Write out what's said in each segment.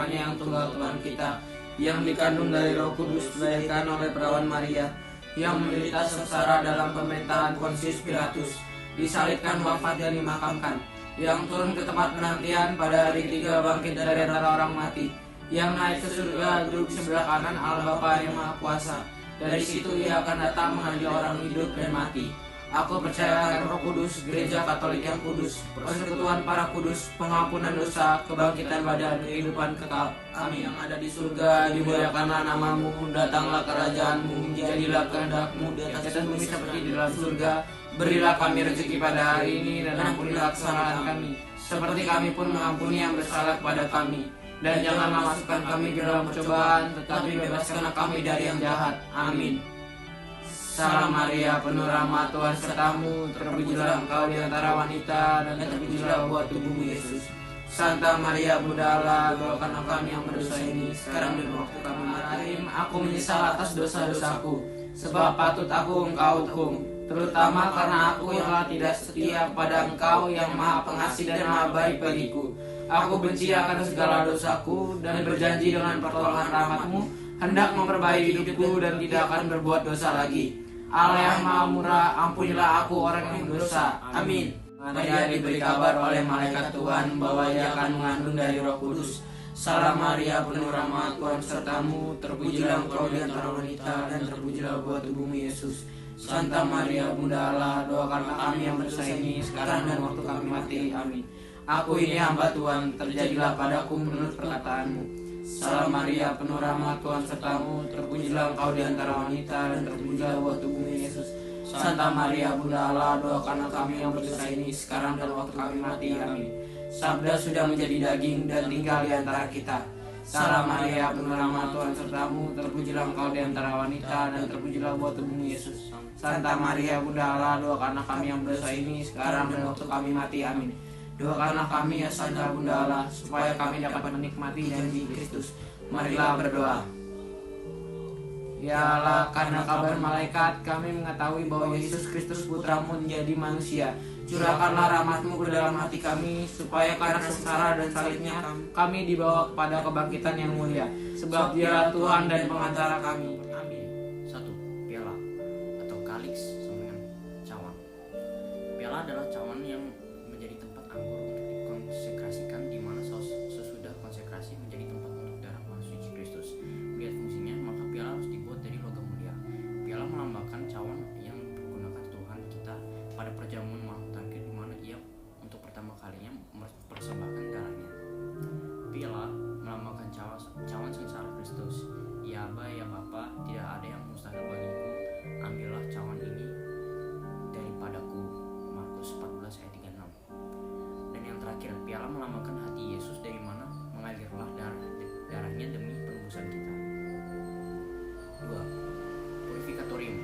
putranya yang tunggal Tuhan kita, yang dikandung dari Roh Kudus, dilahirkan oleh perawan Maria, yang menderita sengsara dalam pemerintahan Pontius Pilatus, disalibkan, wafat dan dimakamkan, yang turun ke tempat penantian, pada hari ketiga bangkit dari antara orang mati, yang naik ke surga, duduk sebelah kanan Allah Bapa yang Maha Kuasa. Dari situ ia akan datang mengadili orang hidup dan mati. Aku percaya akan Roh Kudus, Gereja Katolik yang kudus, persekutuan para kudus, pengampunan dosa, kebangkitan badan, kehidupan kekal. Amin. Yang ada di surga, dimuliakanlah namamu, datanglah kerajaanmu, jadilah kehendakmu di atas bumi seperti di dalam surga. Berilah kami rezeki pada hari ini, dan ampunilah kesalahan kami, seperti kami pun mengampuni yang bersalah kepada kami. Dan janganlah masukkan kami ke dalam percobaan, tetapi bebaskanlah kami dari yang jahat. Amin. Salam Maria, penuh rahmat, Tuhan sertamu, terpujilah engkau di antara wanita, dan terpujilah buah tubuhmu Yesus. Santa Maria Bunda Allah, doakanlah kami yang berdosa ini, sekarang dan waktu kami mati. Aku menyesal atas dosa-dosaku, sebab patut aku engkau hukum, terutama karena aku yang telah tidak setia pada engkau yang Maha Pengasih dan Maha Baik bagiku. Aku benci akan segala dosaku, dan berjanji dengan pertolongan rahmat-Mu hendak memperbaiki hidupku dan tidak akan berbuat dosa lagi. Allah yang Maha Murah, ampunilah aku orang yang berdosa. Amin. Maria diberi kabar oleh malaikat Tuhan bahwa ia akan mengandung dari Roh Kudus. Salam Maria, penuh rahmat, Tuhan sertamu, terpujilah engkau di antara wanita, dan terpujilah buah tubuhmu Yesus. Santa Maria Bunda Allah, doakanlah kami yang berdosa ini, sekarang dan waktu kami mati. Amin. Aku ini hamba Tuhan, terjadilah padaku menurut perkataanmu. Salam Maria, penuh rahmat, Tuhan sertamu, terpujilah engkau di antara wanita, dan terpujilah buah tubuhmu Yesus. Santa Maria Bunda Allah, doakanlah kami yang berdosa ini, sekarang dan waktu kami mati. Amin. Sabda sudah menjadi daging dan tinggal di antara kita. Salam Maria, penuh rahmat, Tuhan sertamu, terpujilah engkau di antara wanita, dan terpujilah buah tubuhmu Yesus. Santa Maria Bunda Allah, doakanlah kami yang berdosa ini, sekarang dan waktu kami mati. Amin. Doakanlah kami ya Santa Bunda Allah, supaya kami dapat menikmati janji Kristus. Marilah berdoa. Ya Allah, karena kabar malaikat kami mengetahui bahwa Yesus Kristus Putramu menjadi manusia. Curahkanlah rahmat-Mu ke dalam hati kami, supaya karena sengsara dan salibnya kami dibawa kepada kebangkitan yang mulia. Sebab Dialah Tuhan dan pengantara kami. Amin. 1. Piala atau kaliks sama dengan cawan. Piala adalah cawan yang menjadi tempat anggur untuk dikonsekrasikan, di mana sesudah konsekrasi menjadi tempat untuk darah Maha Suci Kristus. Melihat fungsinya, maka piala harus dibuat dari logam mulia. Piala melambangkan cawan yang dipergunakan Tuhan kita pada perjamuan Maha Terakhir, di mana Ia untuk pertama kalinya mempersembahkan darahnya. Piala melambangkan cawan sengsara Kristus. Ya Aba, ya Bapa, tidak ada yang mustahil bagiku. Ambillah cawan ini daripadaku. Markus 14 ayat 36. Dan yang terakhir, piala melambangkan hati Yesus, dari mana mengalirlah darahnya demi penebusan kita. 2. Purificatorium.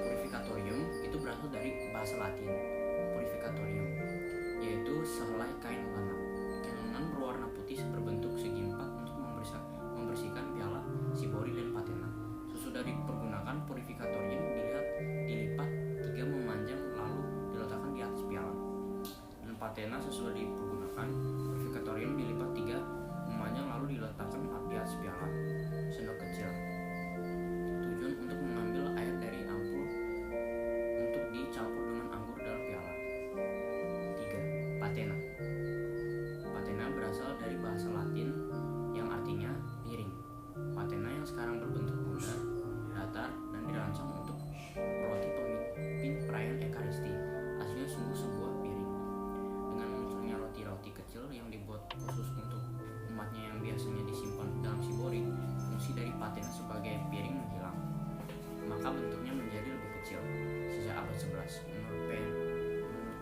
Purificatorium itu berasal dari bahasa Latin purificatorium, yaitu sehelai kain lana. Kain lana berwarna putih berbentuk segi empat untuk membersihkan piala, sibori, dan patena. Sesudah dipergunakan, purificatorium dilipat 3 memanjang lalu diletakkan di atas piala. Dan patena sesudah dipergunakan, purificatorium dilipat 3 memanjang lalu diletakkan di atas piala. Sendok kecil. Tujuan untuk mengambil air dari ampul untuk dicampur dengan anggur dalam piala. 3. Patena. Patena berasal dari bahasa Latin yang artinya piring. Patena yang sekarang berbentuk bundar, datar, dan dirancang untuk roti pemimpin perayaan Ekaristi. Aslinya sungguh sebuah piring. Dengan munculnya roti-roti kecil yang dibuat khusus untuk umatnya yang biasanya disimpan dalam sibori, fungsi dari patena sebagai piring menghilang. Maka bentuknya menjadi lebih kecil. Sejak abad 11, menurut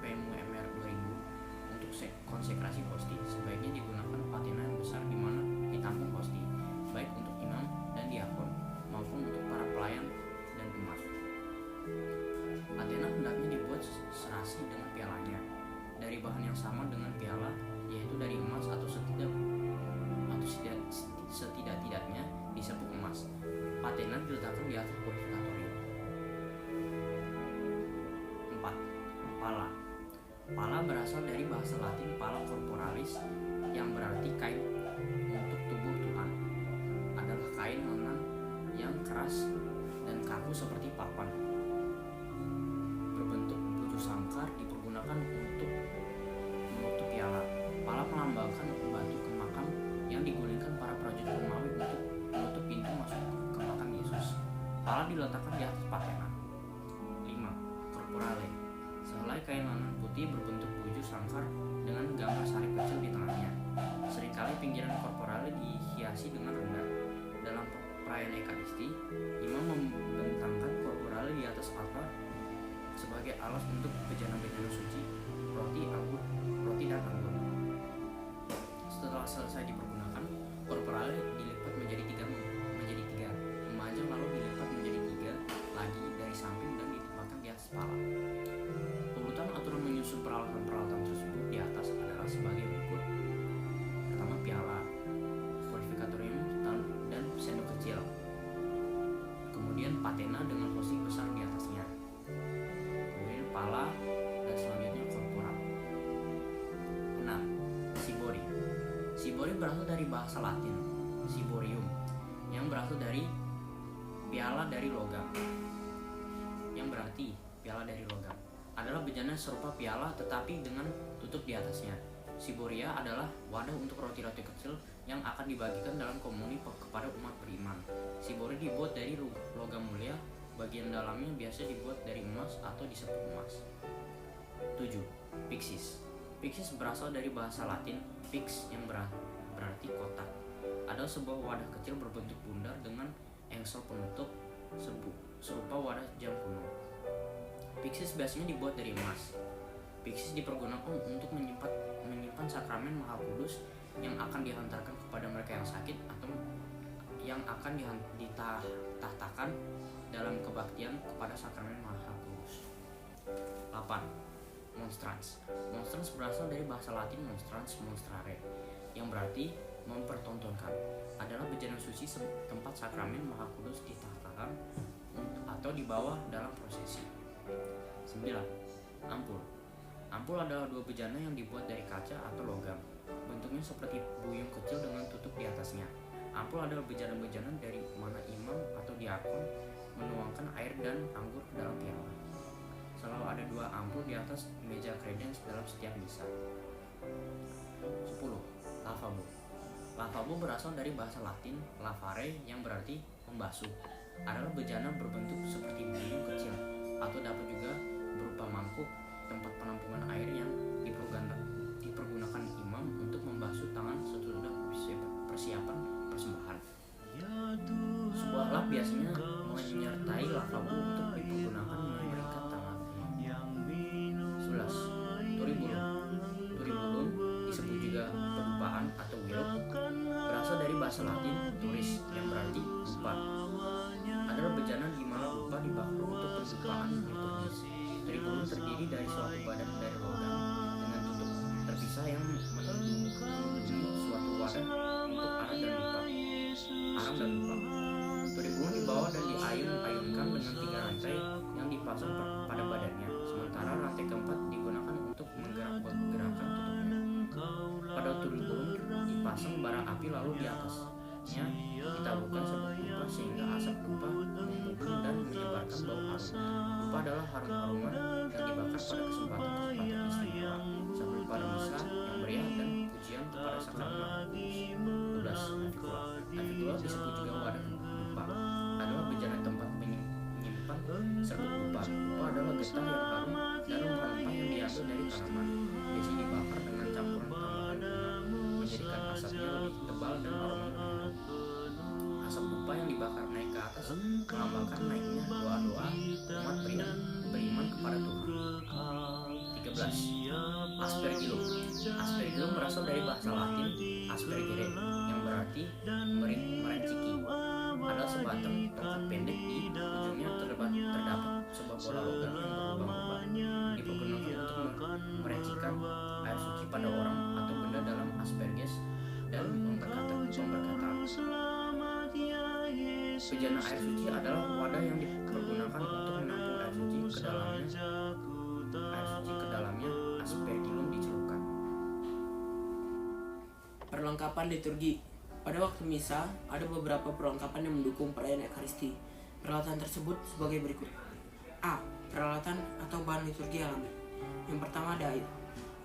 PMUMR 2000, untuk konsekrasi hosti, sebaiknya digunakan patena yang besar di mana ditampung hosti, baik untuk imam dan diakon maupun untuk para pelayan dan umat. Patena hendaknya dibuat serasi dengan pialanya, dari bahan yang sama dengan piala, yaitu dari emas atau setidak-tidaknya disebut emas. Patena diletakkan di atas purificatorium. 4. Pala. Pala berasal dari bahasa Latin pala corporalis, yang berarti kain untuk tubuh 8. Berbentuk bujur sangkar dipergunakan untuk menutup piala. Pala melambangkan batu ke makam yang digulingkan para prajurit Romawi untuk menutup pintu masuk ke makam Yesus. Pala diletakkan di atas patena. 5. Corporale. Sehelai kain lanan putih berbentuk bujur sangkar dengan gambar salib kecil di tengahnya. Seringkali pinggiran corporale dihiasi dengan rendah. Dalam perayaan Ekaristi, imam membentangkan corporale di atas altar sebagai alas untuk bejana-bejana suci, roti dan anggur. Setelah selesai dipergunakan, corporale dilipat menjadi tiga, memanjang lalu dilipat menjadi 3 lagi dari samping dan ditempatkan di atas kepala. Urutan aturan menyusun peralatan tersebut di atas adalah sebagai berikut. Pertama, piala, purificatorium dan sendok kecil. Kemudian patena dengan hosting besar di atasnya. Kemudian pala dan selanjutnya corpora. 6. Cibori. Cibori berasal dari bahasa Latin ciborium yang berasal dari piala dari logam. Yang berarti piala dari logam adalah bejana serupa piala tetapi dengan tutup di atasnya. Ciboria adalah wadah untuk roti-roti kecil yang akan dibagikan dalam komuni kepada umat beriman. Cibori dibuat dari logam mulia, bagian dalamnya biasa dibuat dari emas atau disepuk emas. 7. Pyxis. Pyxis berasal dari bahasa Latin pix yang berarti kotak. Adalah sebuah wadah kecil berbentuk bundar dengan engsel penutup serupa wadah jam kuno. Pyxis biasanya dibuat dari emas. Pyxis dipergunakan untuk menyimpan sakramen Maha Kudus yang akan dihantarkan kepada mereka yang sakit atau yang akan ditahtakan dalam kebaktian kepada sakramen Maha Kudus. 8. Monstrans. Monstrans berasal dari bahasa Latin monstrans monstrare yang berarti mempertontonkan. Adalah bejana suci tempat sakramen Maha Kudus ditahtakan atau dibawa dalam prosesi. 9. Ampul. Ampul adalah 2 bejana yang dibuat dari kaca atau logam. Bentuknya seperti buyung kecil dengan tutup di atasnya. Ampul adalah bejana-bejana dari mana imam atau diakon menuangkan air dan anggur ke dalam piala. Selalu ada 2 ampul di atas meja kredens dalam setiap misa. 10. Lavabo. Lavabo berasal dari bahasa Latin lavare yang berarti membasuh. Adalah bejana berbentuk seperti buyung kecil atau dapat juga berupa mangkuk, tempat penampungan air yang dipergunakan imam untuk membasuh tangan sesudah persiapan persembahan. Sebuah lap biasanya menyertai lavabo untuk dipergunakan mengeringkan tangan imam. 11. Turibulum. Turibulum disebut juga pedupaan atau wiruk, berasal dari bahasa Latin turis yang berarti dupa. Adalah bejana di mana dupa dibakar untuk pendupaan liturgis. Turibulum terdiri dari suatu badan dari logam dengan tutup terpisah yang menutupi suatu wadah untuk arang dan dupa. Turibulum dibawa dan diayun-ayunkan dengan 3 rantai yang dipasang pada badannya, sementara rantai keempat digunakan untuk menggerakkan tutupnya. Pada turibulum dipasang bara api lalu di atasnya ditaburkan sabuk dupa sehingga asap dupa membumbung dan menyebarkan bau harum. Dupa adalah harum-haruman yang dibakar pada kesempatan istimewa sambil pada misa yang meriah dan pujian kepada sakramen. 12. Navikula disebut juga wadah dupa. Adalah bejana tempat menyimpan serbuk dupa. Dupa adalah getah yang harum dan rempah-rempah yang diambil dari tanaman. Biasanya dibakar dengan campuran tambahan gula, menjadikan asapnya lebih tebal dan aromanya lebih harum. Asap dupa yang dibakar naik ke atas melambangkan naiknya doa-doa umat beriman kepada Tuhan. 13. Aspergillum. Aspergillum berasal dari bahasa Latin aspergere yang berarti merenciki. Adalah sebatang tongkat pendek di ujungnya terdapat sebuah bola logam yang berlubang-lubang. Dipergunakan untuk merencikan air suci pada orang atau benda dalam asperges dan memberkata. Bejana air suci adalah wadah yang dipergunakan untuk menampung air suci ke dalamnya aspergillum dicelupkan. Perlengkapan liturgi. Pada waktu misa, ada beberapa perlengkapan yang mendukung perayaan Ekaristi. Peralatan tersebut sebagai berikut. A. Peralatan atau bahan liturgi alami. Yang pertama ada air.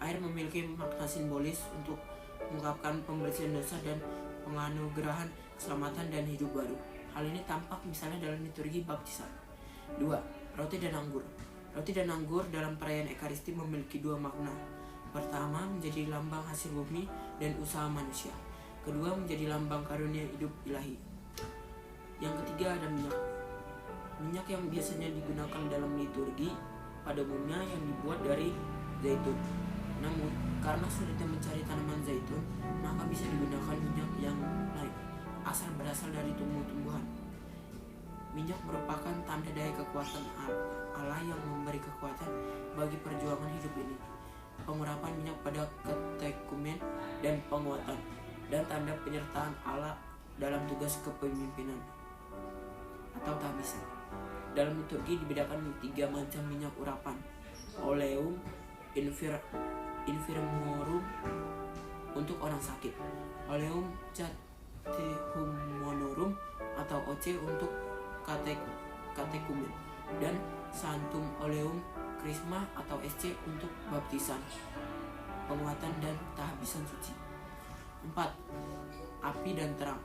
Air memiliki makna simbolis untuk mengungkapkan pembersihan dosa dan penganugerahan keselamatan dan hidup baru. Hal ini tampak misalnya dalam liturgi baptisan. 2. Roti dan anggur. Roti dan anggur dalam perayaan Ekaristi memiliki dua makna. Pertama, menjadi lambang hasil bumi dan usaha manusia. Kedua, menjadi lambang karunia hidup ilahi. Yang ketiga ada minyak. Minyak yang biasanya digunakan dalam liturgi pada umumnya yang dibuat dari zaitun. Namun, karena sulitnya mencari tanaman zaitun, maka bisa digunakan minyak yang lain, asal berasal dari tumbuh-tumbuhan. Minyak merupakan tanda daya kekuatan Allah yang memberi kekuatan bagi perjuangan hidup ini. Pengurapan minyak pada katekumen dan penguatan, dan tanda penyertaan Allah dalam tugas kepemimpinan atau tahbisan. Dalam liturgi dibedakan 3 macam minyak urapan: oleum infirmorum untuk orang sakit, oleum catechumonorum atau OC untuk katekumen, dan santum oleum krisma atau SC untuk baptisan, penguatan dan tahbisan suci. 4. Api dan terang.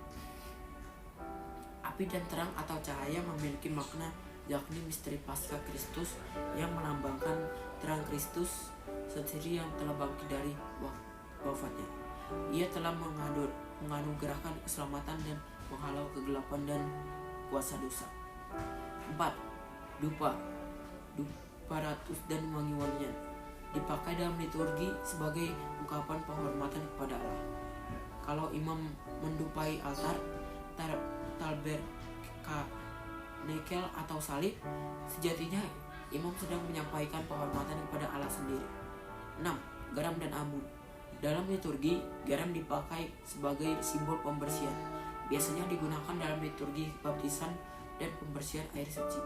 Api dan terang atau cahaya memiliki makna yakni misteri Paskah Kristus yang melambangkan terang Kristus sendiri yang telah bangkit dari wafatnya. Ia telah menganugerahkan keselamatan dan menghalau kegelapan dan kuasa dosa. 4. Dupa ratus dan wangi-wangian dipakai dalam liturgi sebagai ungkapan penghormatan kepada Allah. Kalau imam mendupai altar, tabernakel atau salib, sejatinya imam sedang menyampaikan penghormatan kepada Allah sendiri. 6. Garam dan abu. Dalam liturgi, garam dipakai sebagai simbol pembersihan. Biasanya digunakan dalam liturgi baptisan dan pembersihan air suci.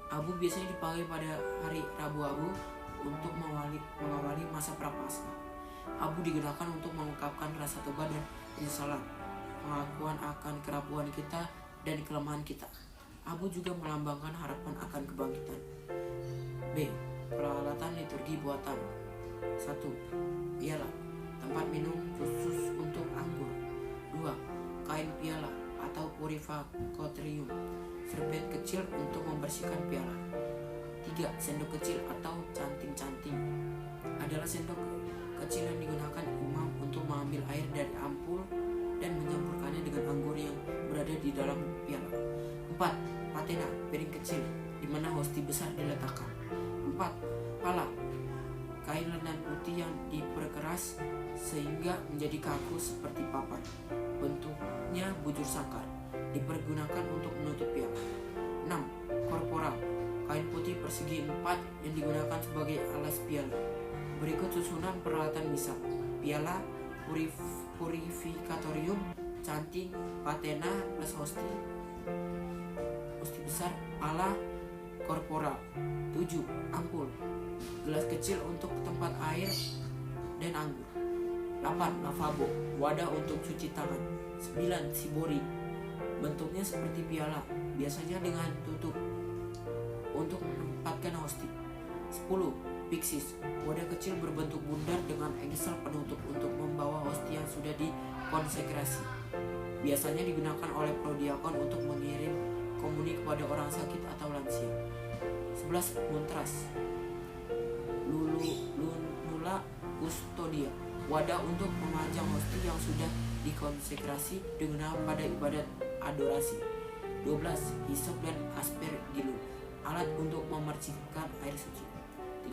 Abu biasanya dipakai pada hari Rabu Abu untuk mengawali masa prapaskah. Abu digunakan untuk mengungkapkan rasa tobat dan penyesalan, pengakuan akan kerapuan kita dan kelemahan kita. Abu juga melambangkan harapan akan kebangkitan. B. Peralatan liturgi buatan. 1. Piala, tempat minum khusus untuk anggur. 2. Kain piala atau purificatorium, serbet kecil untuk membersihkan piala. 3. Sendok kecil atau canting-canting adalah sendok kecil yang digunakan imam untuk mengambil air dari ampul dan mencampurkannya dengan anggur yang berada di dalam piala. 4. Patena, piring kecil di mana hosti besar diletakkan. 4. Pala, kain lenan putih yang diperkeras sehingga menjadi kaku seperti papan. Bentuknya bujur sangkar, dipergunakan untuk menutup piala. 6. Korporal, kain putih persegi 4 yang digunakan sebagai alas piala. Berikut susunan peralatan misa: piala, purificatorium, canting, patena plus hosti besar, pala, korporal. 7. Ampul, gelas kecil untuk tempat air dan anggur. 8. Lavabo, wadah untuk cuci tangan. 9. Sibori, bentuknya seperti piala, biasanya dengan tutup untuk menempatkan hosti. 10. Pixis, wadah kecil berbentuk bundar dengan engsel penutup untuk membawa hosti yang sudah dikonsekrasi. Biasanya digunakan oleh prodiakon untuk mengirim komuni kepada orang sakit atau lansia. 11. Muntras, lunula custodia, wadah untuk memajang hosti yang sudah dikonsekrasi digunakan pada ibadat adorasi. 12. Hisop dan aspergillum, alat untuk memercikkan air suci.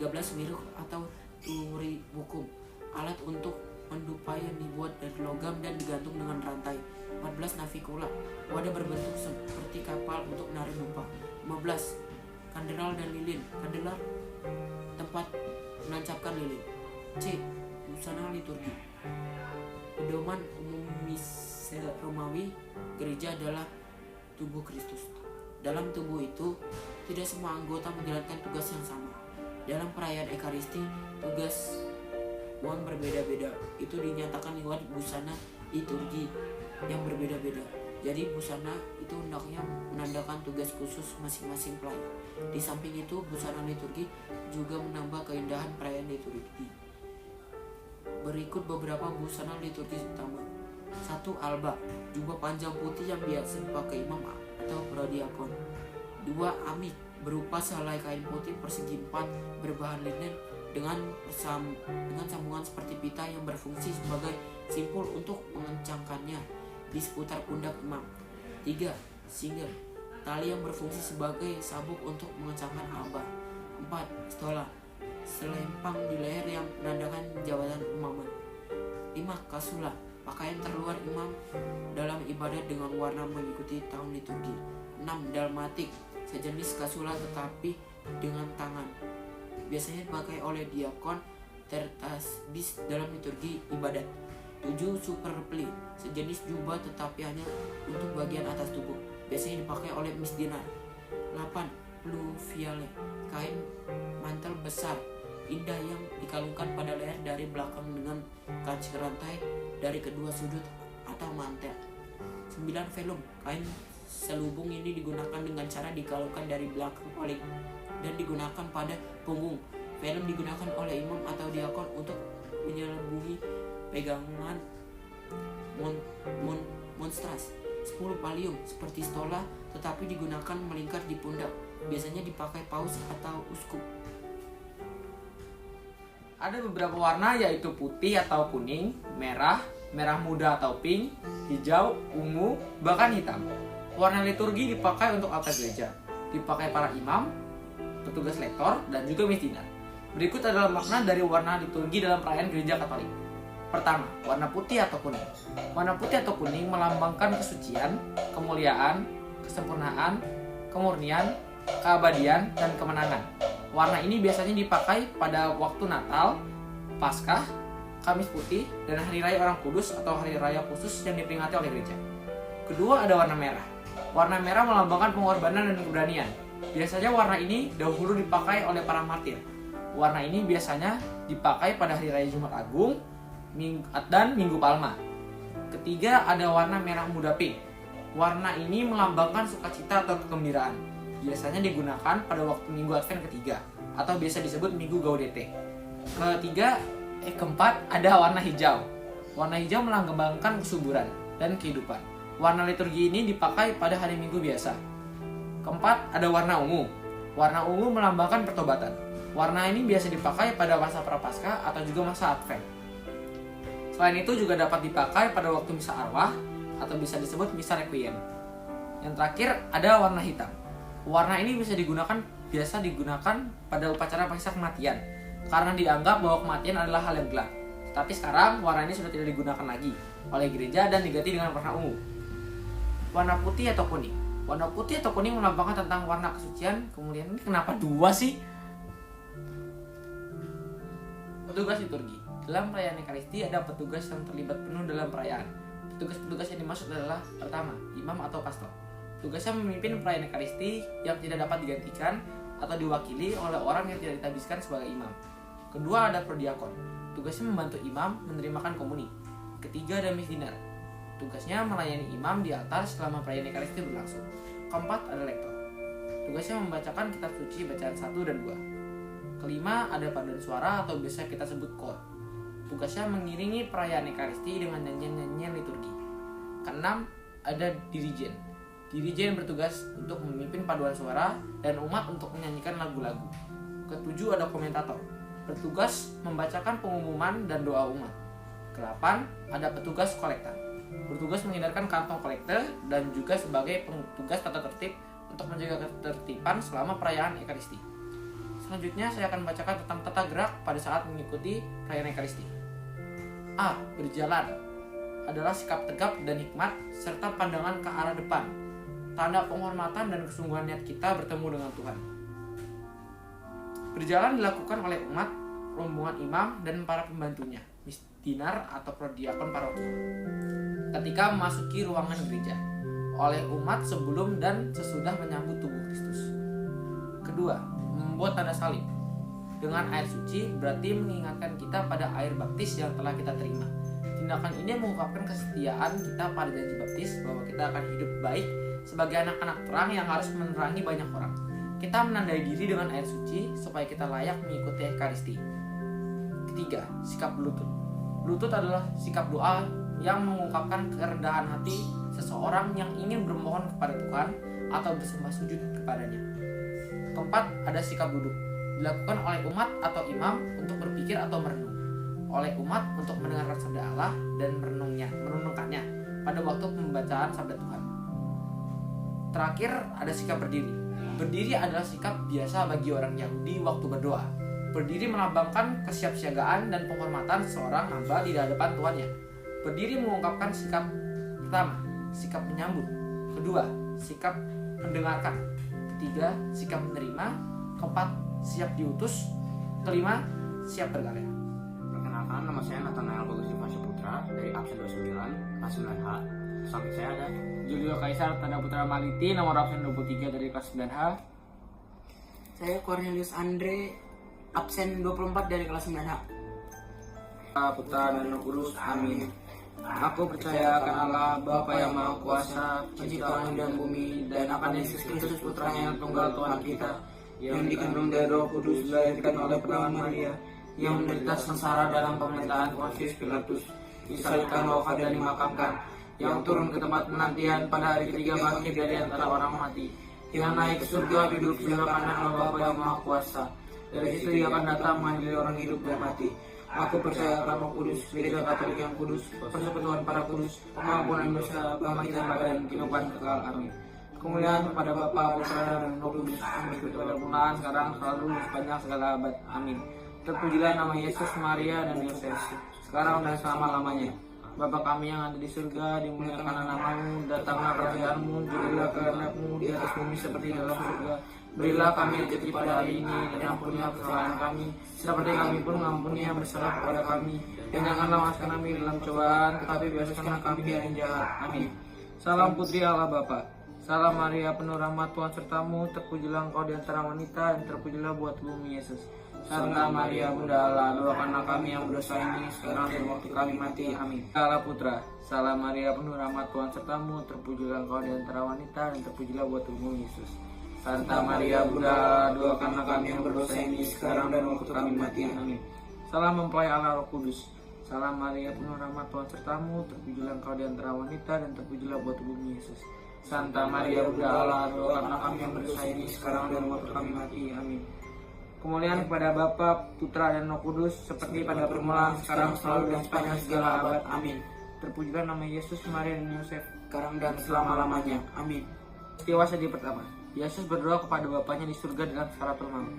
13. Miruk atau turibukum, alat untuk mendupai yang dibuat dari logam dan digantung dengan rantai. 14. Navicula, wadah berbentuk seperti kapal untuk menarik dupa. 15. Kandelal dan lilin, kandelar tempat menancapkan lilin. C. Busana liturgi. Pedoman umum misa Romawi, gereja adalah tubuh Kristus. Dalam tubuh itu, tidak semua anggota menjalankan tugas yang sama. Dalam perayaan Ekaristi, tugas uang berbeda-beda. Itu dinyatakan lewat busana liturgi yang berbeda-beda. Jadi busana itu hendaknya menandakan tugas khusus masing-masing pelayan. Di samping itu, busana liturgi juga menambah keindahan perayaan liturgi. Berikut beberapa busana liturgi utama. 1. Alba, jubah panjang putih yang biasa dipakai imam atau prodiakon. 2. Amik, berupa selai kain putih persegi 4 berbahan linen dengan sambungan seperti pita yang berfungsi sebagai simpul untuk mengencangkannya di seputar pundak imam. 3. Single, tali yang berfungsi sebagai sabuk untuk mengencangkan alba. 4. Stola, selempang di leher yang menandakan jabatan imaman. 5. Kasula, pakaian terluar imam dalam ibadat dengan warna mengikuti tahun liturgi. 6. Dalmatik, sejenis kasula tetapi dengan tangan. Biasanya dipakai oleh diakon tertasbih dalam liturgi ibadat. 7. Superpli, sejenis jubah tetapi hanya untuk bagian atas tubuh. Biasanya dipakai oleh misdinar. 8. Pluviale, kain mantel besar indah yang dikalungkan pada leher dari belakang dengan kancing rantai dari kedua sudut atau mantel. 9. Velum, kain selubung ini digunakan dengan cara dikalungkan dari belakang paling dan digunakan pada punggung. Velum digunakan oleh imam atau diakon untuk menyelubungi pegangan monstras. 10. Pallium, seperti stola tetapi digunakan melingkar di pundak. Biasanya dipakai paus atau uskup. Ada beberapa warna yaitu putih atau kuning, merah, merah muda atau pink, hijau, ungu, bahkan hitam. Warna liturgi dipakai untuk altar gereja, dipakai para imam, petugas lektor, dan juga misdinar. Berikut adalah makna dari warna liturgi dalam perayaan gereja Katolik. Pertama, warna putih atau kuning. Warna putih atau kuning melambangkan kesucian, kemuliaan, kesempurnaan, kemurnian, keabadian, dan kemenangan. Warna ini biasanya dipakai pada waktu Natal, Paskah, Kamis Putih, dan Hari Raya Orang Kudus atau hari raya khusus yang diperingati oleh gereja. Kedua, ada warna merah. Warna merah melambangkan pengorbanan dan keberanian. Biasanya warna ini dahulu dipakai oleh para martir. Warna ini biasanya dipakai pada Hari Raya Jumat Agung dan Minggu Palma. Ketiga, ada warna merah muda pink. Warna ini melambangkan sukacita atau kegembiraan. Biasanya digunakan pada waktu Minggu Advent ketiga atau biasa disebut Minggu Gaudete. Keempat, ada warna hijau. Warna hijau melambangkan kesuburan dan kehidupan. Warna liturgi ini dipakai pada hari Minggu biasa. Keempat, ada warna ungu. Warna ungu melambangkan pertobatan. Warna ini biasa dipakai pada masa Prapaskah atau juga masa Advent. Selain itu juga dapat dipakai pada waktu misa arwah atau bisa disebut misa requiem. Yang terakhir, ada warna hitam. Warna ini biasa digunakan pada upacara pasca kematian karena dianggap bahwa kematian adalah hal yang gelap. Tapi sekarang warna ini sudah tidak digunakan lagi oleh gereja dan diganti dengan warna ungu. Warna putih atau kuning. Warna putih atau kuning melambangkan tentang warna kesucian, kemuliaan. Ini kenapa dua sih? Petugas liturgi. Dalam perayaan Ekaristi ada petugas yang terlibat penuh dalam perayaan. Petugas-petugas yang dimaksud adalah pertama, imam atau pastor. Tugasnya memimpin perayaan Ekaristi yang tidak dapat digantikan atau diwakili oleh orang yang tidak ditabiskan sebagai imam. Kedua, ada prodiakon. Tugasnya membantu imam menerimakan komuni. Ketiga, ada misdinar. Tugasnya melayani imam di altar selama perayaan Ekaristi berlangsung. Keempat, ada lektor. Tugasnya membacakan kitab suci bacaan 1 dan 2. Kelima, ada paduan suara atau biasa kita sebut kor. Tugasnya mengiringi perayaan Ekaristi dengan nyanyian-nyanyian liturgi. Keenam, ada dirijen. Dirijen bertugas untuk memimpin paduan suara dan umat untuk menyanyikan lagu-lagu. Ketujuh, ada komentator. Bertugas membacakan pengumuman dan doa umat. Kedelapan, ada petugas kolektor. Bertugas menghindarkan kantong kolektor dan juga sebagai petugas tata tertib untuk menjaga ketertiban selama perayaan Ekaristi. Selanjutnya saya akan membacakan tentang tata gerak pada saat mengikuti perayaan Ekaristi. A. Berjalan adalah sikap tegap dan hikmat serta pandangan ke arah depan, tanda penghormatan dan kesungguhan niat kita bertemu dengan Tuhan. Berjalan dilakukan oleh umat, rombongan imam dan para pembantunya, misdinar atau prodiakon paroki, ketika memasuki ruangan gereja, oleh umat sebelum dan sesudah menyambut tubuh Kristus. Kedua, membuat tanda salib dengan air suci berarti mengingatkan kita pada air baptis yang telah kita terima. Tindakan ini mengungkapkan kesetiaan kita pada janji baptis bahwa kita akan hidup baik sebagai anak-anak terang yang harus menerangi banyak orang. Kita menandai diri dengan air suci supaya kita layak mengikuti Ekaristi. Ketiga, sikap berlutut. Berlutut adalah sikap doa yang mengungkapkan kerendahan hati seseorang yang ingin bermohon kepada Tuhan atau bersembah sujud kepadanya. Keempat, ada sikap duduk. Dilakukan oleh umat atau imam untuk berpikir atau merenung, oleh umat untuk mendengarkan sabda Allah dan merenungkannya pada waktu pembacaan sabda Tuhan. Terakhir, ada sikap berdiri. Berdiri adalah sikap biasa bagi orang Yahudi waktu berdoa. Berdiri melambangkan kesiapsiagaan dan penghormatan seorang hamba di hadapan Tuhannya. Berdiri mengungkapkan sikap pertama, sikap menyambut. Kedua, sikap mendengarkan. Ketiga, sikap menerima. Keempat, siap diutus. Kelima, siap berkarya. Perkenalkan, nama saya Nathanael Bagus Divansya Putra dari absen 29, kelas 9H. Samping saya ada Julio Kaisar Tanda Putra Maliti, nomor absen 23 dari kelas 9H. Saya Cornelius Andre, absen 24 dari kelas 9H. Putra dan Roh Kudus, amin. Aku percaya akan Allah, Bapa yang Maha Kuasa, Pencipta langit dan bumi, dan akan Yesus Kristus Putranya yang tunggal Tuhan kita, yang dikandung dari Roh Kudus, dilahirkan oleh perawan Maria, yang menderita sengsara dalam pemerintahan Pontius Pilatus, disalibkan, wafat dan dimakamkan, yang turun ke tempat penantian, pada hari ketiga bangkit dari antara orang mati, yang naik ke surga, duduk di sebelah kanan Allah Bapa yang Maha Kuasa. Dari situ Ia akan datang mengadili orang hidup dan mati. Aku percaya akan Roh Kudus, Gereja Katolik yang kudus, persekutuan para kudus, pengampunan dosa, kebangkitan badan, kehidupan kekal. Amin. Kemuliaan kepada Bapa, Putra dan Roh Kudus, amin. Kepada permulaan, sekarang, selalu, sepanjang segala abad. Amin. Terpujilah nama Yesus, Maria, dan Yosef, sekarang dan selama-lamanya. Bapa kami yang ada di surga, dimuliakanlah namamu, datanglah kerajaanmu, jadilah kehendakmu di atas bumi seperti dalam surga. Berilah kami rezeki pada hari ini, dan ampunilah kesalahan kami, seperti kami pun mengampuni yang bersalah kepada kami. Dan janganlah masukkan kami dalam cobaan, tetapi bebaskanlah kami dari yang jahat. Amin. Salam Putri Allah Bapa. Salam Maria, penuh rahmat, Tuhan sertamu, terpujilah engkau di antara wanita, dan terpujilah buah tubuhmu Yesus. Santa Maria Bunda Allah, doakanlah kami yang berdosa ini, sekarang dan waktu kami mati. Amin. Allah Putra. Salam Maria, penuh rahmat, Tuhan sertamu, terpujilah engkau di antara wanita, dan terpujilah buah tubuhmu Yesus. Santa Maria Bunda Allah, doakanlah kami yang berdosa ini, sekarang dan waktu kami mati. Amin. Salam mempelai Allah Roh Kudus. Salam Maria, penuh rahmat, Tuhan sertamu, terpujilah engkau di antara wanita, dan terpujilah buah tubuhmu Yesus. Santa Maria Bunda Allah, doakanlah kami yang berdosa ini, sekarang dan waktu kami mati. Amin. Kemuliaan kepada Bapa, Putra, dan Roh Kudus, seperti pada permulaan, sekarang, selalu, dan sepanjang segala abad. Amin. Terpujilah nama Yesus, Maria, dan Yosef, sekarang dan selama-lamanya. Amin. Peristiwa sedih pertama. Yesus berdoa kepada Bapaknya di surga dalam Saratul Maut.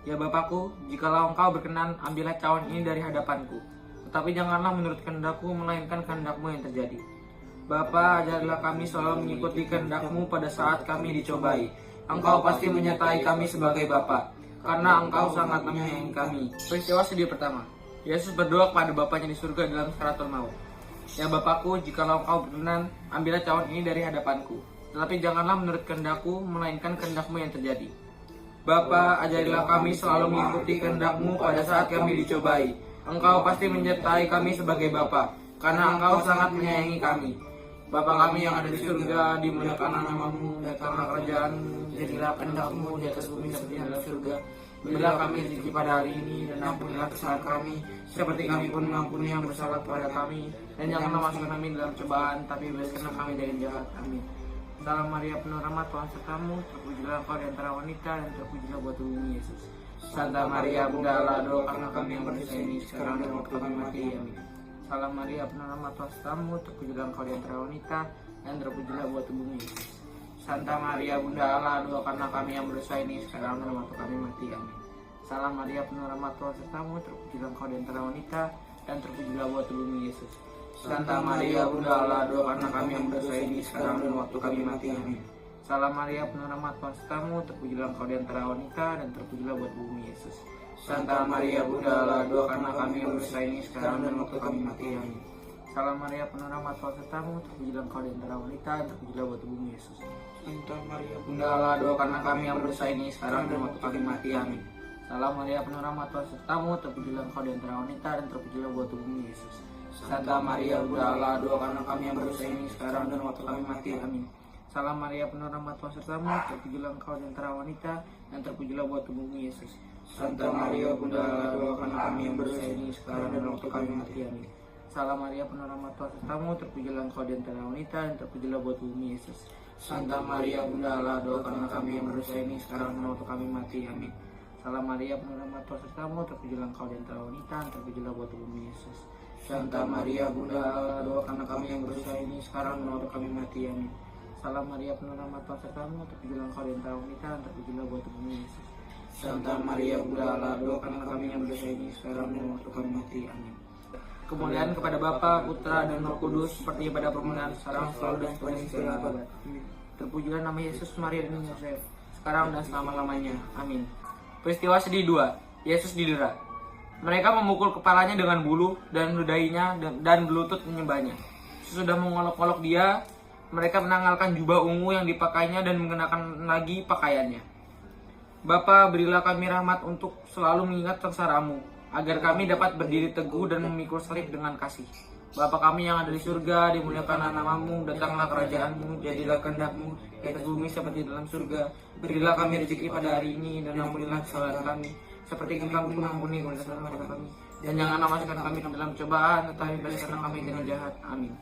Ya Bapakku, jikalau engkau berkenan, ambillah cawan ini dari hadapanku. Tetapi janganlah menurut kehendakku, melainkan kehendakmu yang terjadi. Bapa, ajarilah kami selalu mengikuti kehendakmu pada saat kami dicobai. Engkau pasti menyertai kami sebagai Bapa, karena engkau sangat menyayangi kami. Peristiwa sedih pertama. Yesus berdoa kepada Bapaknya di surga dalam Saratul Maut. Ya Bapakku, jikalau engkau berkenan, ambillah cawan ini dari hadapanku. Tetapi janganlah menurut kehendakku, melainkan kehendakmu yang terjadi. Bapa, ajarilah kami selalu mengikuti kehendakmu pada saat kami dicobai. Engkau pasti menyertai kami sebagai Bapa, karena engkau sangat menyayangi kami. Bapa kami yang ada di surga, dimuliakanlah namamu, datanglah kerajaanmu, jadilah kehendakmu di atas bumi seperti di dalam surga. Berilah kami rezeki pada hari ini, dan ampunilah kesalahan kami, seperti kami pun mengampuni yang bersalah kepada kami. Dan janganlah masukkan kami dalam cobaan, tapi bebaskanlah kami dari yang jahat. Amin. Salam Maria, penuh rahmat, Tuhan sertamu, terpujilah engkau di antara wanita, dan terpujilah buah tubuhmu Yesus. Santa Maria Bunda Allah, doakanlah kami yang berdosa ini, sekarang dan waktu kami mati. Amin. Salam Maria, penuh rahmat, Tuhan sertamu, terpujilah engkau di antara wanita, dan terpujilah buah tubuhmu Yesus. Santa Maria Bunda Allah, doakanlah kami yang berdosa ini, sekarang dan waktu kami mati. Amin. Salam Maria, penuh rahmat, Tuhan sertamu, terpujilah engkau di antara wanita, dan terpujilah buah tubuhmu Yesus. Santa Maria Bunda Allah, doakanlah kami yang berdosa ini, sekarang dan waktu kami mati. Amin. Salam Maria, penuh rahmat, Tuhan sertamu, terpujilah engkau di antara wanita, dan terpujilah buah tubuhmu Yesus. Santa Maria Bunda Allah, doakanlah kami yang berdosa ini, sekarang dan waktu kami mati. Amin. Salam Maria, penuh rahmat, Tuhan sertamu, terpujilah engkau di antara wanita, dan terpujilah buah tubuhmu Yesus. Santa Maria Bunda Allah, doakanlah kami yang berdosa ini, sekarang dan waktu kami mati. Amin. Salam Maria, penuh rahmat, Tuhan sertamu, terpujilah engkau di antara wanita, dan terpujilah buah tubuhmu Yesus. Santa Maria Bunda Allah, doakanlah kami yang berdosa ini sekarang dan waktu kami mati. Amin. Salam Maria, penuh rahmat Tuhan sertamu, terpujilah engkau di antara wanita, dan terpujilah buah tubuhmu Yesus. Santa Maria Bunda Allah, doakanlah kami yang berdosa ini sekarang dan waktu kami mati. Amin. Salam Maria, penuh rahmat Tuhan sertamu, terpujilah engkau di antara wanita, dan terpujilah buah tubuhmu Yesus. Santa Maria Bunda Allah, doakanlah kami yang berdosa ini sekarang dan waktu kami mati. Amin. Salam Maria, penuh rahmat Tuhan sertamu, terpujilah engkau di antara wanita, dan terpujilah buah tubuhmu Yesus. Santa Maria Bunda Allah, doakanlah kami yang berdosa ini sekarang dan waktu kami mati. Amin. Salam Maria, penuh rahmat Tuhan sertamu, terpujilah engkau di antara wanita, dan terpujilah buah tubuhmu Yesus. Santa Maria Bunda Allah, doakanlah kami yang berdosa ini sekarang dan waktu kami mati. Amin. Kemuliaan kepada Bapa, Putra, dan Roh Kudus, seperti pada permulaan, sekarang, selalu, dan sepanjang segala abad. Terpujilah nama Yesus, Maria, dan Yosef, sekarang dan selama-lamanya. Amin. Peristiwa sedih 2. Yesus didera. Mereka memukul kepalanya dengan bulu dan ludahnya dan berlutut menyembahnya. Sesudah mengolok-olok dia, mereka menanggalkan jubah ungu yang dipakainya dan mengenakan lagi pakaiannya. Bapa, berilah kami rahmat untuk selalu mengingat sengsara-Mu, agar kami dapat berdiri teguh dan memikul salib dengan kasih. Bapa kami yang ada di surga, dimuliakanlah nama-Mu, datanglah kerajaan-Mu, jadilah kehendak-Mu di atas bumi seperti dalam surga. Berilah kami rezeki pada hari ini, dan ampunilah kesalahan kami, seperti kami mengampuni kesalahan kami. Dan janganlah masukkan kami ke dalam cobaan, tetapi bebaskanlah kami dari jahat. Amin.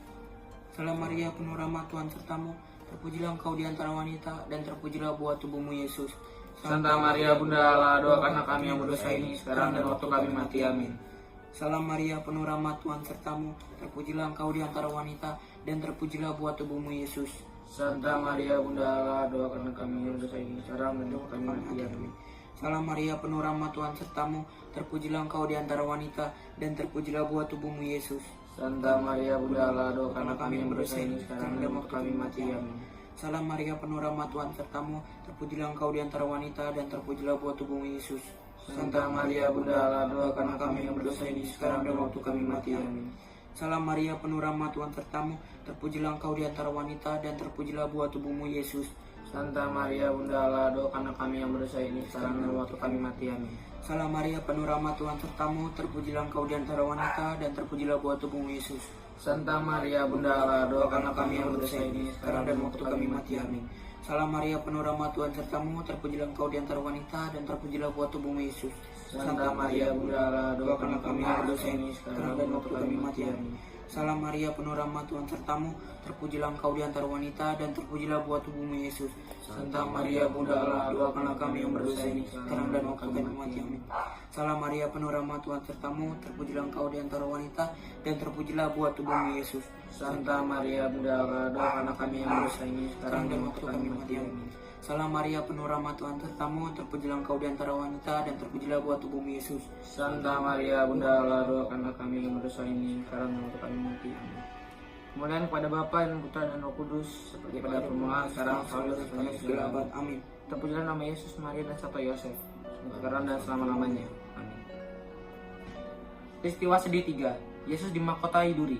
Salam Maria, penuh rahmat Tuhan sertamu, terpujilah engkau di antara wanita, dan terpujilah buah tubuhmu Yesus. Santa Maria Bunda Allah, doakanlah kami yang berdosa ini sekarang dan waktu kami mati. Amin. Salam Maria, penuh rahmat Tuhan sertamu, terpujilah engkau di antara wanita, dan terpujilah buah tubuhmu Yesus. Santa Maria Bunda Allah, doakanlah kami yang berdosa ini sekarang dan waktu kami mati. Amin. Salam Maria, penuh rahmat Tuhan sertamu, terpujilah engkau di antara wanita, dan terpujilah buah tubuhmu Yesus. Santa Maria Bunda Allah, doakanlah kami yang berdosa ini sekarang dan waktu kami mati. Amin. Salam Maria, penuh rahmat Tuhan sertamu, terpujilah engkau di antara wanita, dan terpujilah buah tubuhmu Yesus. Santa Maria Bunda Allah, doakanlah kami yang berdosa ini sekarang dan waktu kami mati. Amin. Salam Maria, penuh rahmat Tuhan sertamu, terpujilah engkau di antara wanita, dan terpujilah buah tubuhmu Yesus. Santa Maria Bunda Allah, doakanlah kami yang berdosa ini sekarang dan waktu kami mati. Amin. Salam Maria, penuh rahmat Tuhan sertamu, terpujilah engkau di antara wanita, dan terpujilah buah tubuhmu Yesus. Santa Maria Bunda Allah, doakanlah kami yang berdosa ini sekarang dan waktu kami mati. Amin. Salam Maria, penuh rahmat Tuhan sertamu, terpujilah engkau di antara wanita, dan terpujilah buah tubuhmu Yesus. Santa Maria Bunda Allah, doakanlah kami yang berdosa ini sekarang dan waktu kami mati. Amin. Salam Maria, penuh rahmat Tuhan sertamu, terpujilah engkau di antara wanita, dan terpujilah buah tubuhmu Yesus. Santa Maria Bunda Allah, doakanlah kami yang berdosa ini sekarang dan waktu kami mati. Amin. Salam Maria, penuh rahmat Tuhan sertamu, terpujilah engkau di antara wanita, dan terpujilah buah tubuhmu Yesus. Santa Maria Bunda Allah, doakanlah kami yang berdosa ini sekarang dan waktu kami mati. Amin. Salam Maria, penuh rahmat Tuhan sertamu, terpujilah engkau di antara wanita, dan terpujilah buah tubuhmu Yesus. Santa Maria Bunda Allah, doakanlah kami yang berdosa ini sekarang dan waktu kami mati. Amin. Kemuliaan kepada Bapa dan Putra dan Roh Kudus, seperti pada permulaan, sekarang, selalu, dan sepanjang segala abad. Amin. Terpujilah nama Yesus, Maria, dan Santo Yosef, sekarang dan selama-lamanya. Amin. Peristiwa sedih 3. Yesus dimahkotai duri.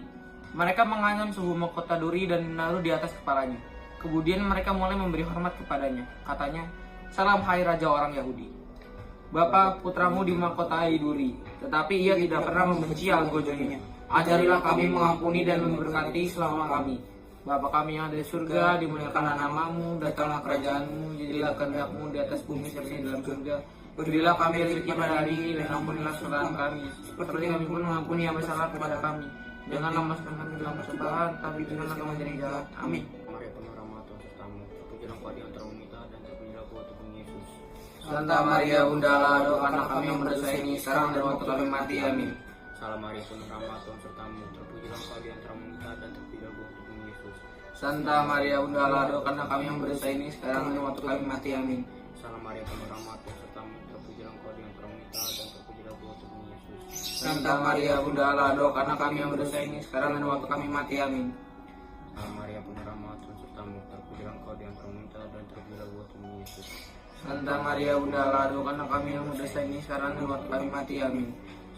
Mereka menganyam sebuah mahkota duri dan menaruh di atas kepalanya. Kemudian mereka mulai memberi hormat kepadanya. Katanya, "Salam hai Raja orang Yahudi." "Bapa, putramu dimahkotai duri, tetapi ia tidak pernah membenci algojonya. Ajarilah kami mengampuni dan memberkati selama kami. Bapa kami yang ada di surga, dimuliakanlah namamu, datanglah kerajaanmu, jadilah kehendak-Mu di atas bumi seperti di dalam surga. Berilah kami rezeki pada hari ini, dan ampunilah kesalahan kami, seperti kami pun mengampuni yang bersalah kepada kami. Janganlah masukkan kami dalam pencobaan, tapi janganlah kami dari jahat. Amin. Maria penuh rahmat Tuhan sertamu, terpujilah engkau di antara wanita, dan terpujilah buah tubuhmu Yesus. Santa Maria Bunda Allah, doakanlah kami yang berdosa ini sekarang dan waktu kami mati. Amin. Salam Maria penuh rahmat Tuhan sertamu, terpujilah engkau di antara wanita, dan terpujilah buah tubuhmu Yesus. Santa Maria Bunda Allah, doakanlah kami yang berdosa ini sekarang dan waktu kami mati. Amin. Salam Maria penuh rahmat Tuhan sertamu, terpujilah engkau di antara wanita, dan terpujilah buah tubuhmu Yesus. Santa Maria Bunda Allah, doakanlah kami yang berdosa ini sekarang dan waktu kami mati. Amin. Salam Maria penuh rahmat Tuhan sertamu, terpujilah engkau di antara wanita, dan terpujilah buah tubuhmu Yesus. Santa Maria Bunda Allah, doakanlah kami yang berdosa ini sekarang dan waktu kami mati. Amin.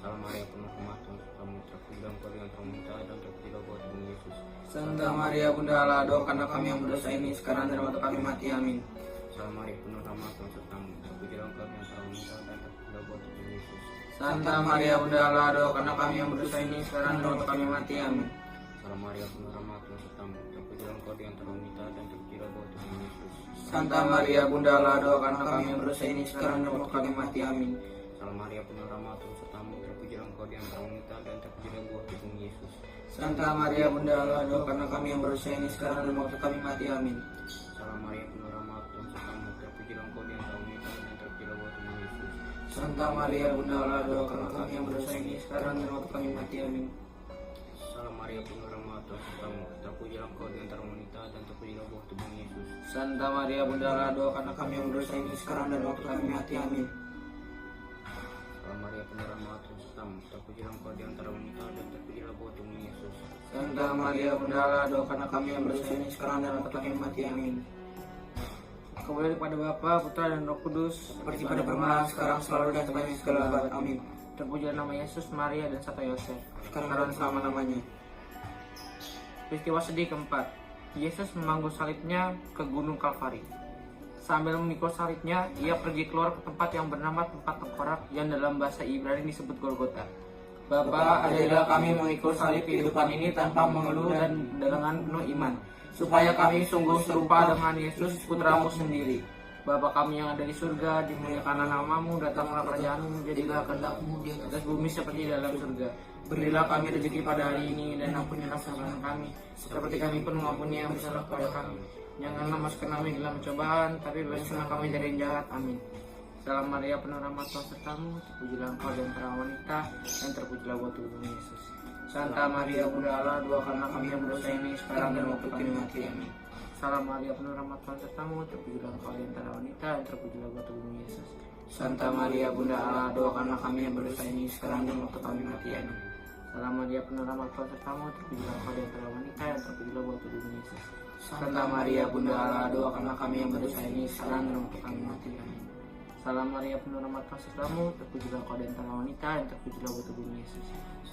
Salam Maria penuh rahmat Tuhan sertamu, terpujilah engkau di antara wanita, dan terpujilah buah tubuhmu Yesus. Santa Maria Bunda Allah, doakanlah kami yang berdosa ini sekarang dan waktu kami mati. Amin. Salam Maria penuh rahmat Tuhan sertamu, terpujilah engkau di antara wanita, dan terpujilah buah tubuhmu Yesus. Santa Maria Bunda Allah, doakanlah kami yang berdosa ini sekarang dan waktu kami mati. Amin. Salam Maria penuh rahmat Tuhan sertamu, terpujilah engkau di antara wanita dan terpujilah buah tubuhmu Yesus. Santa Maria Bunda Allah, doakanlah kami yang berdosa ini sekarang dan waktu kami mati. Amin. Salam Maria penuh rahmat Tuhan sertamu, terpujilah engkau di antara wanita dan terpujilah buah tubuhmu Yesus. Santa Maria Bunda Allah, doakanlah kami yang berdosa ini sekarang dan waktu kami mati. Amin. Salam Maria penuh rahmat Tuhan sertamu, terpujilah engkau di antara wanita dan terpujilah buah tubuhmu Yesus. Santa Maria Bunda Allah, doakanlah kami yang berdosa ini sekarang dan waktu kami mati. Amin. Salam Maria penuh rahmat Tuhan sertamu, terpujilah engkau di antara wanita dan terpujilah buah tubuhmu Yesus. Santa Maria Bunda Allah, doakanlah kami yang berdosa ini sekarang dan waktu kami mati. Amin. Salam Maria penuh rahmat Tuhan sertamu, terpujilah engkau di antara wanita dan terpujilah buah tubuhmu Yesus. Santa Maria Bunda Allah, doakanlah kami yang berdosa ini sekarang dan waktu kami mati. Amin. Kemuliaan kepada Bapa, Putra dan Roh Kudus, seperti pada permulaan, sekarang, selalu dan sepanjang segala abad. Amin. Terpujilah nama Yesus, Maria dan Santo Yosef, sekarang dan selama-lamanya. Peristiwa sedih keempat. Yesus memanggul salibnya ke Gunung Kalvari. Sambil memikul salibnya, ia pergi keluar ke tempat yang bernama tempat tengkorak yang dalam bahasa Ibrani disebut Golgota. Bapa, ajarilah kami memikul salib kehidupan ini tanpa mengeluh dan dengan penuh iman, supaya kami sungguh serupa dengan Yesus, Putramu sendiri. Bapa kami yang ada di surga, dimuliakanlah namamu, datanglah kerajaanmu, jadilah kehendakmu di atas bumi seperti dalam surga. Berilah kami rezeki pada hari ini, dan ampunilah kesalahan kami, seperti kami pun mengampuni yang bersalah kepada kami. Janganlah masukkan kami dalam cobaan, tapi bebaskanlah kami dari yang jahat. Amin. Salam Maria penuh rahmat Tuhan sertamu, terpujilah engkau di antara wanita, dan terpujilah buah tubuhmu Yesus. Santa Maria Bunda Allah, doakanlah kami yang berdosa ini sekarang dan waktu kami mati. Amin. Salam Maria penuh rahmat Tuhan sertamu, terpujilah engkau di antara wanita, dan terpujilah buah tubuhmu Yesus. Santa Maria Bunda Allah, doakanlah kami yang berdosa ini sekarang dan waktu kami mati. Amin. Salam Maria penuh rahmat Tuhan sertamu, terpujilah engkau di antara wanita, dan terpujilah buah tubuhmu Yesus. Santa Maria Bunda Allah, doakanlah kami yang berdosa ini sekarang dan waktu kami mati. Amin. Salam Maria penuh rahmat Tuhan sertamu, terpujilah engkau di antara wanita, dan terpujilah buah tubuhmu Yesus.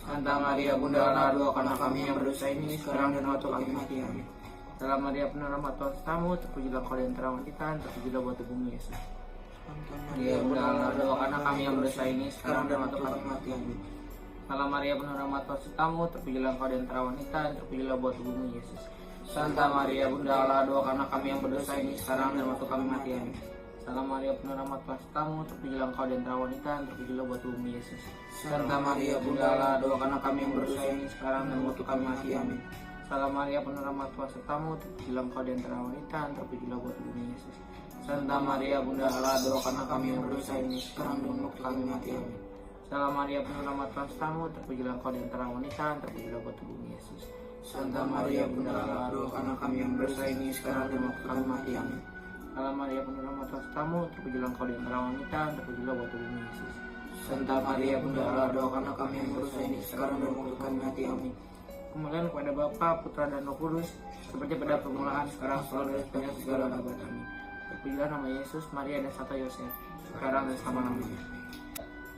Santa Maria Bunda Allah, doakanlah kami yang berdosa ini sekarang dan waktu kami mati. Amin. Salam Maria penuh rahmat Tuhan sertamu, terpujilah engkau di antara wanita, dan terpujilah buah tubuhmu Yesus. Santa Maria Bunda Allah, doakanlah kami yang berdosa ini sekarang dan waktu kami mati. Amin. Salam Maria penuh rahmat Tuhan sertamu, terpujilah engkau di antara wanita, dan terpujilah buah tubuhmu Yesus. Santa Maria Bunda Allah, doakanlah kami yang berdosa ini sekarang dan waktu kami mati. Amin. Salam Maria penuh rahmat Tuhan sertamu, terpujilah engkau di antara wanita, dan terpujilah buah tubuhmu Yesus. Santa Maria Bunda Allah, doakanlah kami yang berdosa ini sekarang dan waktu kami mati. Amin. Salam Maria penuh rahmat Tuhan sertamu, terpujilah engkau di antara wanita, dan terpujilah buah tubuhmu Yesus. Santa Maria Bunda Allah, doakanlah kami yang berdosa ini sekarang dan waktu kami mati. Amin. Salam Maria penuh rahmat Tuhan sertamu, terpujilah engkau di antara wanita, dan terpujilah buah tubuhmu Yesus. Santa Maria Bunda Allah, doakanlah kami yang berdosa ini sekarang dan waktu kami mati. Amin. Salam Maria penuh rahmat Tuhan sertamu, terpujilah engkau di antara wanita, dan terpujilah buah tubuhmu Yesus. Santa Maria Bunda Allah, doakanlah kami yang berdosa ini sekarang dan waktu kami mati. Amin. Kemuliaan kepada Bapa, Putra dan Roh Kudus, seperti pada permulaan, sekarang, selalu dan sepanjang segala abad. Amin. Terpujilah nama Yesus, Maria dan Santo Yosef, sekarang dan selama-lamanya.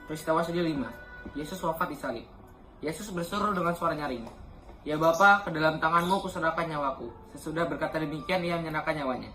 Peristiwa sedih 5. Yesus wafat di salib. Yesus berseru dengan suara nyaring, "Ya Bapa, ke dalam tanganmu kuserahkan nyawaku." Sesudah berkata demikian, ia menyerahkan nyawanya.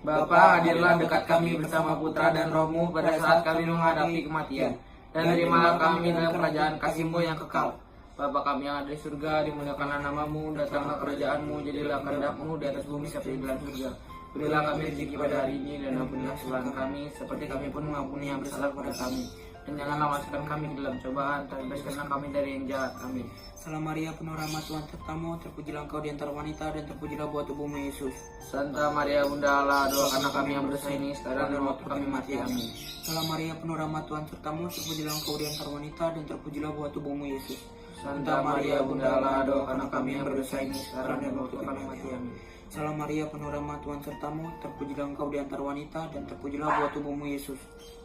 Bapa, hadirlah dekat kami bersama Putra dan Roh-Mu pada saat kami menghadapi kematian, dan terimalah kami dalam kerajaan kasih-Mu yang kekal. Bapa kami yang ada di surga, dimuliakanlah namamu, datanglah kerajaan-Mu, jadilah kehendak-Mu di atas bumi seperti di dalam surga. Berilah kami rezeki pada hari ini, dan ampunilah kesalahan kami, seperti kami pun mengampuni yang bersalah kepada kami. Dan janganlah masukkan kami ke dalam cobaan, tapi bebaskanlah kami dari yang jahat. Amin. Salam Maria penuh rahmat Tuhan sertamu, terpujilah engkau di antara wanita, dan terpujilah buah tubuhmu Yesus. Santa Maria Bunda Allah, doakanlah kami yang berdosa ini sekarang dan waktu kami mati. Amin. Salam Maria penuh rahmat Tuhan sertamu, terpujilah engkau di antara wanita, dan terpujilah buah tubuhmu Yesus. Santa Maria Bunda Allah, doakanlah kami yang berdosa ini sekarang dan waktu kami mati. Amin. Salam Maria penuh rahmat Tuhan sertamu, terpujilah engkau di antara wanita, dan terpujilah buah tubuhmu Yesus.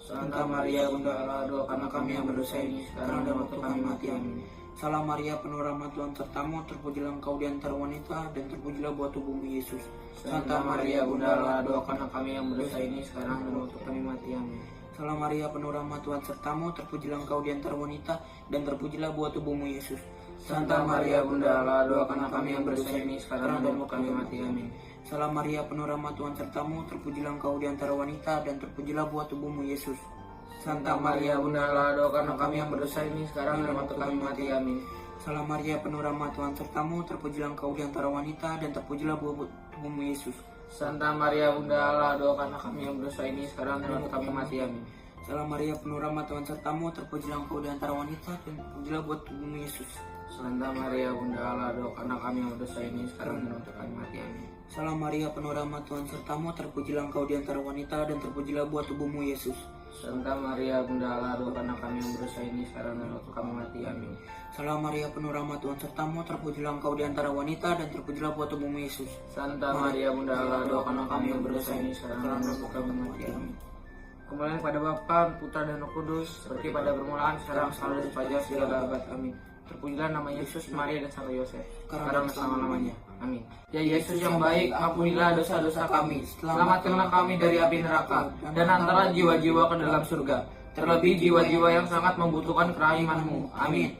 Santa Maria Bunda Allah, doakanlah kami yang berdosa ini sekarang dan waktu kami mati. Amin. Salam Maria penuh rahmat Tuhan sertamu, terpujilah engkau di antara wanita, dan terpujilah buah tubuhmu Yesus. Santa Maria Bunda Allah, doakanlah kami yang berdosa ini sekarang dan waktu kami mati. Amin. Salam Maria penuh rahmat Tuhan sertamu, terpujilah engkau di antara wanita, dan terpujilah buah tubuhmu Yesus. Santa Maria Bunda Allah, doakanlah kami yang berdosa ini sekarang dan waktu kami mati. Amin. Salam Maria penuh rahmat Tuhan sertamu, terpujilah engkau di antara wanita, dan terpujilah buah tubuhmu Yesus. Santa Maria Bunda Allah, doakanlah kami yang berdosa ini sekarang dan waktu kami mati. Amin. Salam Maria, penuh rahmat, Tuhan sertamu, terpujilah engkau di antara wanita, dan terpujilah buah tubuhmu Yesus. Santa Maria Bunda Allah, doakanlah kami yang berdosa ini sekarang dan waktu kami mati. Amin. Salam Maria, penuh rahmat, Tuhan sertamu, terpujilah engkau di antara wanita, dan terpujilah buah tubuhmu Yesus. Santa Maria Bunda Allah, doakanlah kami yang berdosa ini sekarang dan waktu kami mati. Amin. Salam Maria, penuh rahmat, Tuhan sertamu, terpujilah engkau di antara wanita, dan terpujilah buah tubuhmu Yesus. Santa Maria Bunda Allah, doakanlah kami yang berdosa ini sekarang dan waktu kami mati. Amin. Salam Maria, penuh rahmat, Tuhan sertamu, terpujilah engkau di antara wanita, dan terpujilah buah tubuhmu Yesus. Santa Maria Bunda Allah, doakanlah kami yang berdosa ini sekarang dan waktu kami mati. Amin. Kemuliaan kepada Bapa, Putra dan Roh Kudus, seperti pada permulaan, sekarang, selalu dan sepanjang segala abad. Amin. Terpujilah nama Yesus, Maria dan Sang Yosef, sekarang dan selama-lamanya. Amin. Ya Yesus yang baik, ampunilah dosa-dosa kami, selamatkanlah kami dari api neraka, dan antara jiwa-jiwa ke dalam surga, terlebih jiwa-jiwa yang sangat membutuhkan kerahiman-Mu. Amin.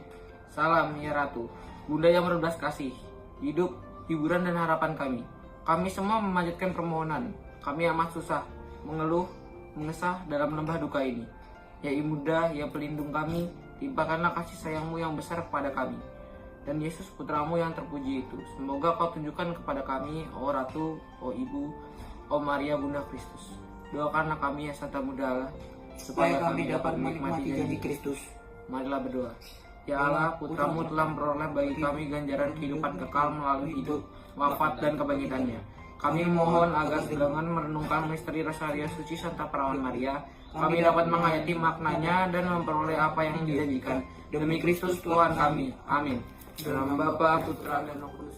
Salam ya Ratu, Bunda yang berbelas kasih, hidup, hiburan dan harapan kami. Kami semua memanjatkan permohonan. Kami amat susah, mengeluh, mengesah dalam lembah duka ini. Ya Ibunda, ya pelindung kami, limpahkanlah kasih sayang-Mu yang besar kepada kami. Dan Yesus putra-Mu yang terpuji itu, semoga Kau tunjukkan kepada kami, O Ratu, O Ibu, O Maria Bunda Kristus. Doakanlah kami ya Santa Bunda Allah, supaya kami dapat menikmati janji Kristus. Marilah berdoa. Ya Allah, Putra-Mu telah memperoleh bagi kami ganjaran kehidupan kekal melalui hidup, wafat, dan kebangkitannya. Kami mohon agar dengan merenungkan misteri Rosario Suci Santa Perawan Maria, kami dapat menghayati maknanya dan memperoleh apa yang dijanjikan. Demi Kristus Tuhan kami. Amin. Dalam Bapa, Putra, dan Roh Kudus.